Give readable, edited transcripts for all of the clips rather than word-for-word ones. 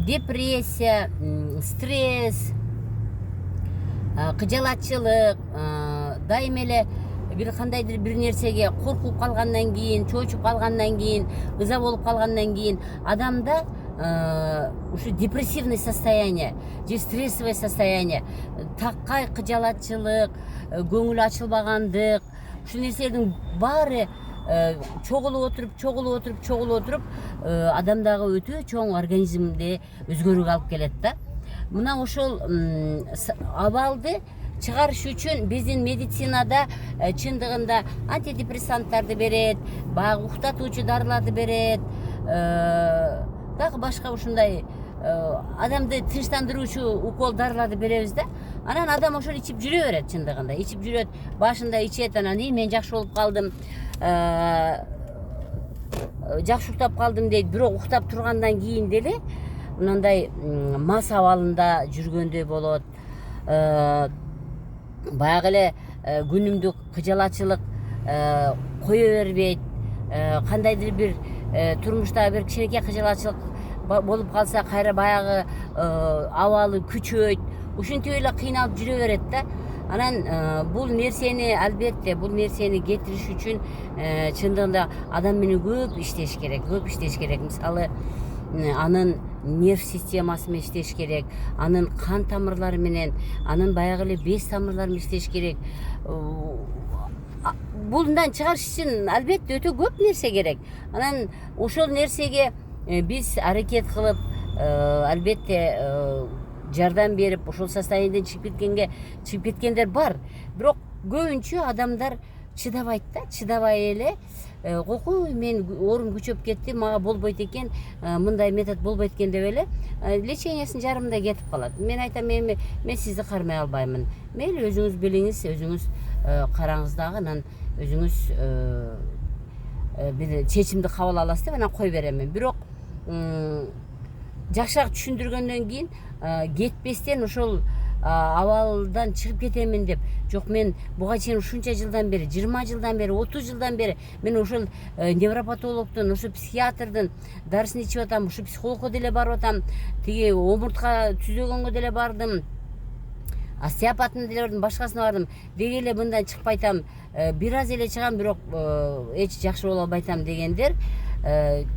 депрессия, стресс, кыжалатчылык, дайым эле бир кандайдыр бир нерсеге коркуп калгандан кийин, чочуп калгандан кийин, ыза болуп калгандан кийин адамда ушу депрессивный состояние же стрессовый состояние, такай кыжалатчылык, көңүл ачылбагандык, ушул нерселердин баары чогулуп отуруп адамдагы өтө чоң организмде өзгөрүүгө алып келет да. Мына ошол абалды чыгарыш үчүн биздин медицинада чындыгында антидепрессанттарды берет, баягы уктатуучу дарыларды берет, дагы башка ушундай адамды тынчтандыруучу укол дарыларды беребиз да. Анан адам ошол ичип жүрө берет, чындыгында ичип жүрөт, башында ичет, анан мен жакшы болуп калдым, жакшы уктап калдым дейт. Бирок уктап тургандан кийин деле мындай мас абалында жүргөндөй болот. Баягы эле күнүмдүк кыжалатчылык кое бербейт. Кандайдыр бир турмушта бир кичинекей кыжалатчылык болуп калса, кайра баягы абалы күчөйт. Ушинтип эле кыйналып жүрө берет да. Анан бул нерсени, албетте бул нерсени кетириш үчүн чындыгында адам менен көп иштеш керек. Мисалы, анын нерв системасы менен иштеш керек, анын кан тамырлары менен, анын баягы эле без тамырлары менен иштеш керек. Булдан чыгарыш үчүн албетте өтө көп нерсе керек. Анан ошол нерсеге биз аракет кылып, албетте жардам берип, ошол состояниеден чыгып кеткендер бар. Бирок көбүнчө адамдар чыдабайт да, чыдабай эле койкуй, мен оорум күчөп кетти, мага болбойт экен, мындай метод болбойт экен деп эле лечениясын жарымында кетип калат. Мен айтам, мен сизди кармай албаймын. Мейли, өзүңүз билиңиз, өзүңүз караңыз дагы, анан өзүңүз бир чечимди кабыл аласыз деп анан кой беремин. Бирок жакшыраак түшүндүргөндөн кийин кетпестен ошол абалдан чыгып кетемин деп, жок мен буга чейин ушунча жылдан бери, 20 жылдан бери, 30 жылдан бери мен ошол невропатологдун, ошо психиатрдын дарысын ичип атам, ушу психологко деле барып атам, тиги омуртка түзөгөнгө деле бардым, остеопаттын деле бардым, башкасына бардым, деги эле мындан чыкпайтам, бир аз эле чыгам, бирок эч жакшы боло албайтам дегендер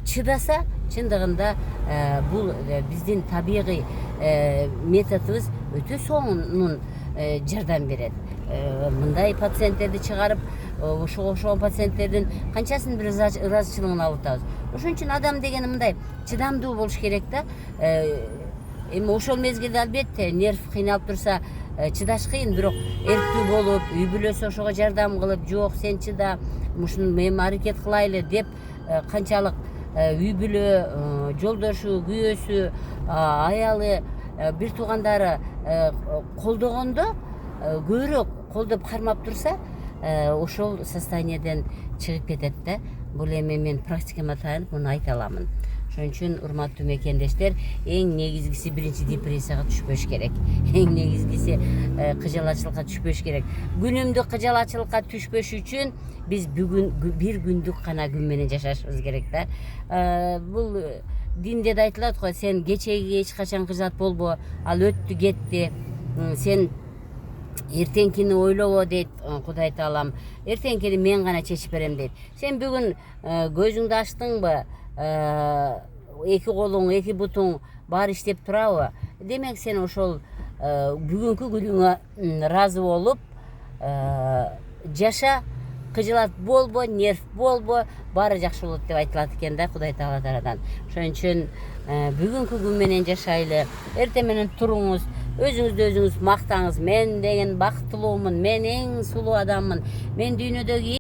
чыдаса, чындыгында бул биздин табигый методубуз өтө сонун жардам берет. Мындай пациенттерди чыгарып, ошол пациенттердин канчасын бир ыраазычылыгын алып атабыз. Ошон үчүн адам деген мындай чыдамдуу болуш керек да. Эми ошол мезгилде албетте нерв кыйналып турса чыдаш кыйын, бирок эрктүү болуп, үй бүлөсү ошого жардам кылып, жок сен чыда, ушуну мен аракет кылайлы деп канчалык үй бүлө, жолдошу, күйөөсү, аялы, бир туугандары колдогондо, көбүрөөк колдоп кармап турса, ошол состояниеден чыгып кетет да. Бул эми мен практикама таянып муну айта аламын. Ошон үчүн урматтуу мекендештер, эң негизгиси биринчи депрессияга түшпөш керек. Эң негизгиси кыжалатчылыкка түшпөш керек. Күнүмдүк кыжалатчылыкка түшпөш үчүн биз бүгүн бир күндүк гана күн менен жашашыбыз керек да. Бул динде да айтылат го, сен кечеги эч качан кыжалат болбо, ал өттү кетти. Сен эртеңкини ойлобо дейт Кудай Таалам. Эртеңкини мен гана чечип берем дейт. Сен бүгүн көзүңдү ачтыңбы? Эки колуң, эки бутуң баары иштеп турабы? Демек сен ошол бүгүнкү күнүңө ыраазы болуп жаша, кыжалат болбо, нерв болбо, баары жакшы болот деп айтылат экен да Кудай Таала тарадан. Ошон үчүн бүгүнкү күн менен жашайлы. Эртең менен туруңуз, өзүңүздү өзүңүз мактаңыз. Мен деген бактылуумун, мен эң сулуу адаммын, мен дүйнөдөгү